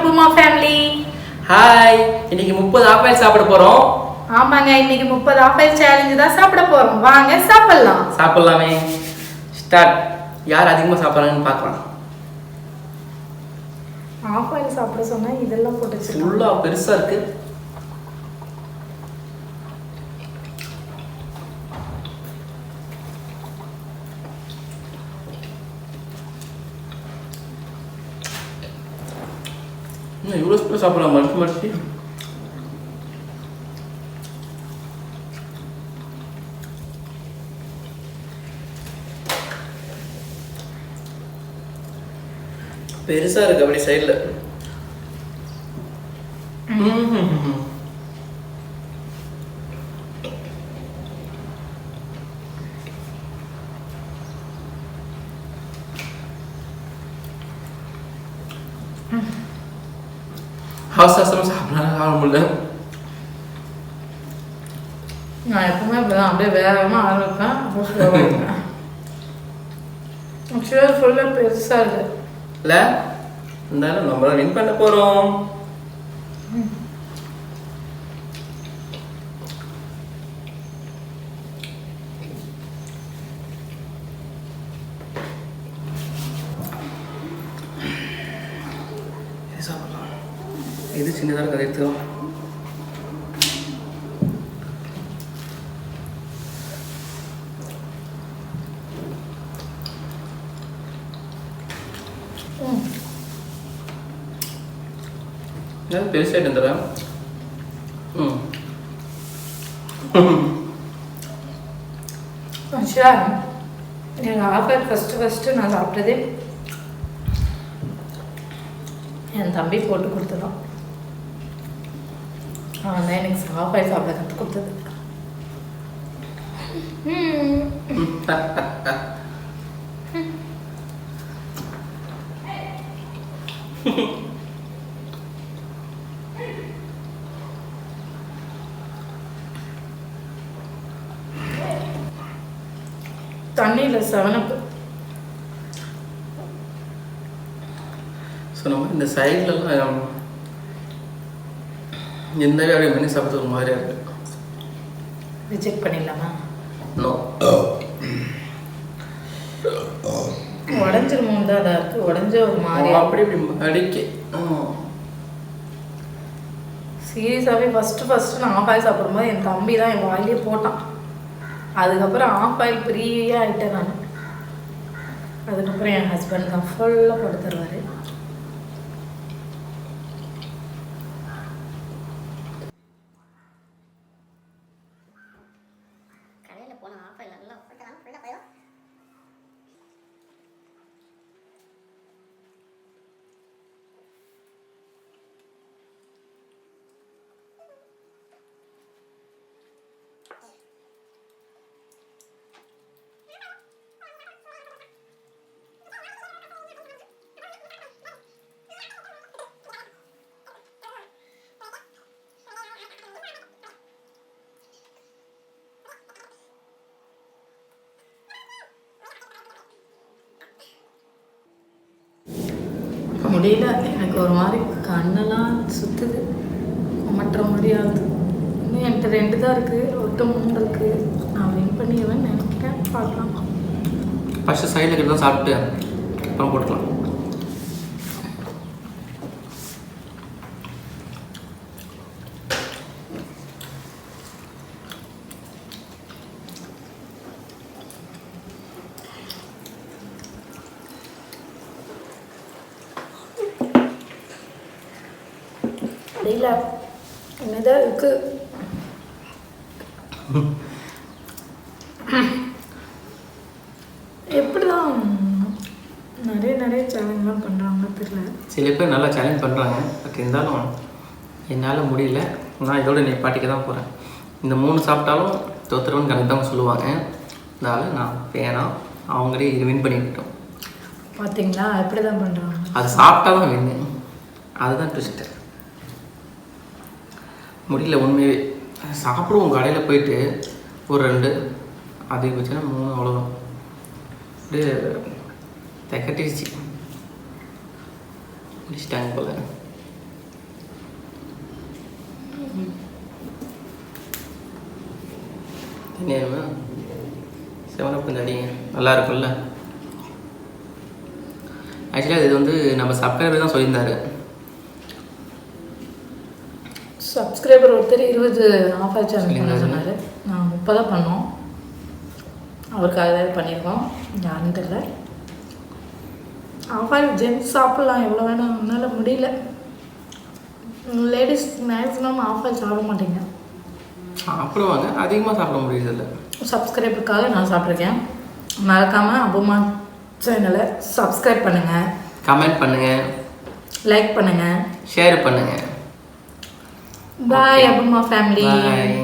பூமா family. Hi, இன்னைக்கு 30 apple சாப்பிட போறோம். ஆமாங்க, இன்னைக்கு 30 ஆப்பிள் சேலஞ்ச் தான் சாப்பிட போறோம். வாங்க சாப்பிடலாமே. ஸ்டார்ட். யார் அதிகமாக சாப்பிட்றாங்கன்னு பார்க்கலாம். ஆப்பிள் சாப்பிட சொன்னா இதெல்லாம் போட்டு ஃபுல்லா பெருசா இருக்கு. இவ்வளோ ஸ்பூன் சாப்பிடலாம் மறுத்து பெருசா இருக்கு அப்படி சைடில். அவசரம் சாப்பிட முடியல. நான் எப்பவுமே இப்படிதான் அப்படியே வேகமாக ஆரம்பிப்பேன். ஆக்சுவலாக ஃபுல்லாக பெருசாக இருக்கு இல்லை, இருந்தாலும் நம்ம தான் வின் பண்ண போகிறோம். இது சின்னதாக கதை எடுத்துக்கலாம். பெருசாகிட்டு வந்துடுறேன். எங்கள் ஆஃபர் ஃபஸ்ட்டு நான் சாப்பிட்டதே என் தம்பி போட்டு கொடுத்ததான். அவன் தான் எனக்கு சாப்பாடு சாப்பிட கற்றுக் கொடுத்தது. தண்ணியில் 7up. ஸோ நம்ம இந்த சைட்லலாம் எந்த அப்படியே பண்ணி சாப்பிட்றது ஒரு மாதிரியா இருக்கு. ரிஜெக்ட் பண்ணிடலாமா? நோ, உடஞ்சிருமோன்னு தான் அதாக இருக்குது. உடஞ்ச ஒரு மாதிரி அப்படி இப்படி அடிக்க. சீரியஸாகவே ஃபஸ்ட்டு நான் ஆஃப் சாப்பிடும்போது என் தம்பி தான் என் வாயிலே போட்டான். அதுக்கப்புறம் ஆஃப் ஆயில் ஃப்ரீயாக ஆகிட்டேன் நான். அதுக்கப்புறம் என் ஹஸ்பண்ட் தான் ஃபுல்லாக போட்டு தருவார். முடியல, எனக்கு ஒரு மாதிரி கண்ணெல்லாம் சுற்றுது, மற்ற மாதிரி ஆகுது. இன்னும் என்கிட்ட 2 தான் இருக்குது, ஒருத்த 3 இருக்குது. நான் வின் பண்ணிடுவேன் நினைக்கிறேன். பார்க்கலாம். ஃபஸ்ட்டு சைடில் இருக்கிறதா சாப்பிட்டு அப்புறம் போட்டுக்கலாம். தெரியல, என்னதான் இருக்கு. எப்படிதான் நிறைய சேலஞ்செலாம் பண்ணுறாங்க தெரியல. சில பேர் நல்லா சேலஞ்ச் பண்ணுறாங்க. பட் இருந்தாலும் என்னால் முடியல. நான் இதோட பாட்டிக்கு தான் போகிறேன். இந்த 3 சாப்பிட்டாலும் தோத்துருவன்னு கணக்கு தான் சொல்லுவாங்க. அதனால் நான் வேணாம், அவங்களே இது வின் பண்ணிக்கிட்டோம். பார்த்தீங்களா, எப்படி தான் பண்ணுறாங்க. அது சாப்பிட்டா தான் வின்னு. அதுதான் ட்விஸ்ட்டு. முடியல உண்மையே. சாப்பிடுவோம் கடையில் போயிட்டு ஒரு 2, அதிகபட்சம் 3, அவ்வளோதான். அப்படியே திகட்டிடுச்சு, முடிச்சிட்டாங்க போல. கொஞ்சம் அடிங்க, நல்லா இருக்கும்ல. ஆக்சுவலாக இது வந்து நம்ம சப்ஸ்கிரைபர் தான் சொல்லியிருந்தாரு. சப்ஸ்கிரைபர் ஒருத்தர் 20 ஆஃப் ஆயிடுச்சு பண்ண சொன்னார். நான் 30 தான் பண்ணோம். அவருக்காக தான் பண்ணியிருக்கோம். யாருன்னு தெரியல. ஆஃப் ஆயில் ஜென்ஸ் சாப்பிட்லாம் எவ்வளோ வேணும், என்னால் முடியல. லேடிஸ் மேக்ஸிமம் ஆஃப் ஆயில் சாப்பிட மாட்டேங்க. சாப்பிடுவாங்க, அதிகமாக சாப்பிட முடியறதில்ல. சப்ஸ்கிரைபருக்காக நான் சாப்பிட்ருக்கேன். மறக்காமல் அபுமா சேனலை சப்ஸ்கிரைப் பண்ணுங்கள், கமெண்ட் பண்ணுங்கள், லைக் பண்ணுங்கள், ஷேர் பண்ணுங்கள். பாய் அபுமா ஃபேமிலி. பாய்.